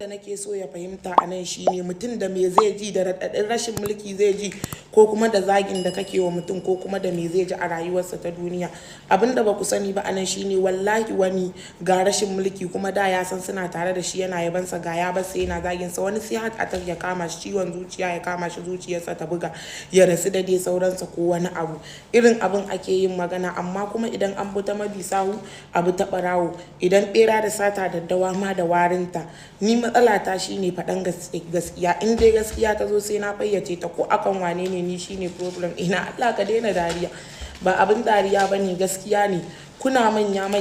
da nake so ya fahimta a nan shine mutum da me zai ji da raɗaɗin rashin mulki zai ji ko kuma da zagin da kake wa mutum ko kuma da me zai ji a rayuwarsa ta duniya. Abin da ba ku sani ba a nan shine wallahi wani ga rashin mulki kuma da ya san suna tare da shi yana yabansa ga ya basa yana zagin sa, wani sai har atar ya kama shi, ciwon zuciya ya kama shi, zuciyarsa ta buga ya rasu da dai sauransa ko wani abu irin abin ake yin magana. Amma kuma idan an bi ta mabi sahu abu ta barawo, idan bera da sata daddawa ma da warinta. Ni matsala ta shine faɗan gaskiya, in dai gaskiya ta zo sai na fayyace ta ko akan wane ne, ni shine problem ina. Allah ka daina dariya, ba abin dariya bane, gaskiya ne. Kuna manyan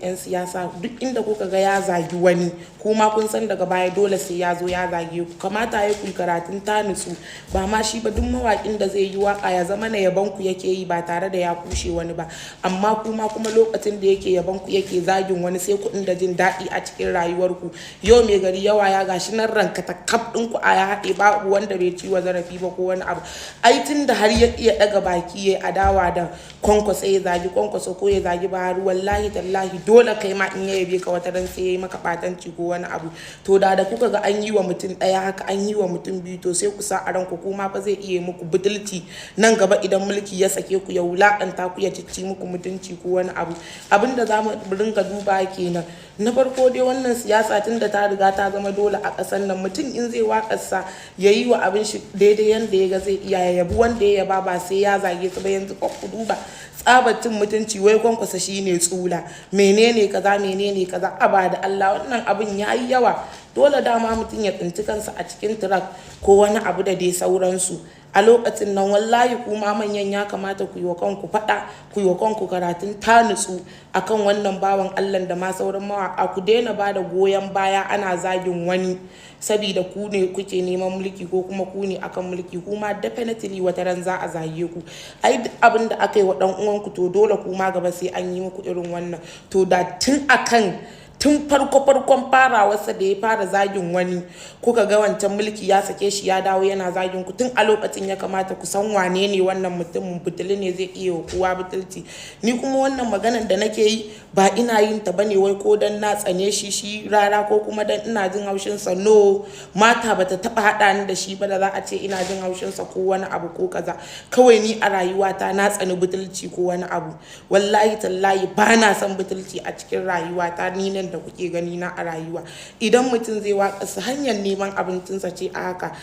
'yan siyasa duk inda kuka ga ya zagi wani kuma kun san daga baya dole sai ya zo ya zage ku, kamata ya ku karatun ta nutsu. Ba ma shi ba, duk mawakin da zai yi waka ya zama na yaban ku yake yi ba tare da ya kushe wani ba. Amma kuma lokacin da yake yaban ku yake zagin wani sai ku inda jin daɗi a cikin rayuwar ku. Yau mai gari yawa ya gashi nan ranka ta kaf ɗin ku a ya haɗe, babu wanda bai ciwa zarafi ba ko wani abu. Ai tun da har ya iya ɗaga baki ya adawa da kwankwaso, ya zagi kwankwaso ko ya zagi Buhari, wallahi tallahi dole kai ma in ya yabe ka wata ran sai yayi maka batanci ko wani abu. To da kuka ga an yi wa mutum ɗaya haka, an yi wa mutum biyu, to sai ku sa a ranku kuma fa zai iya muku butulci nan gaba idan mulki ya sake ku, ya wulakanta ku, ya cicci muku mutunci ko wani abu. Abinda za mu ringa duba kenan. Na farko dai wannan siyasa tun da ta riga ta zama dole a ƙasar nan, mutum in zai waƙarsa ya yi wa abin shi daidai yanda ya ga zai iya, ya yabi wanda ya yaba ba sai ya zage su ba. Yanzu ku duba tsabatin mutunci, wai kwankwasa shine tsula, menene kaza menene kaza, aba da Allah wannan abin yayi yawa. Dole dama mutum ya tsinci kansa a cikin track ko wani abu da dai sauransu. A lokacin nan wallahi kuma manyan ya kamata ku yi wa kanku faɗa, ku yi wa kanku karatun ta nutsu akan wannan bawan Allah da ma sauran mawaƙa. Ku daina ba da goyon baya ana zagin wani sabida ku ne kuke neman mulki ko kuma ku ne akan mulki, kuma definitely wata ran za a zage ku. Ai duk abin da aka yi wa ɗan uwanku to dole kuma gaba sai an yi muku irin wannan. To da tun farkon farawarsa da ya fara zagin wani kuka ga wancan mulki ya sake shi ya dawo yana zagin ku, tun a lokacin ya kamata ku san wane ne wannan mutumin, butuli ne zai iya kowa butulci. Ni kuma wannan maganar da nake yi ba ina yin ta bane wai ko dan na tsane shi rara ko kuma dan ina jin haushin sa. No, mata bata taba hada ni da shi ba da za a ce ina jin haushin sa ko wani abu ko kaza. Kawai ni a rayuwata na tsani butulci ko wani abu. Wallahi tallahi ba na son butulci a cikin rayuwata ni nan da kuke gani na a rayuwa. Idan mutum zai waka su hanyar neman abincinsa ce a haka,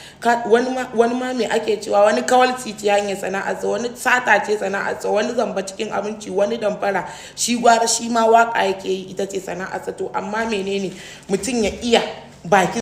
wani ma me ake cewa, wani kawalci ce hanyar sana'arsa, wani sata ce sana'arsa, wani zamba cikin abinci, wani damfara, shi gwara shi ma waka yake yi ita ce sana'arsa. To amma menene mutum ya iya baki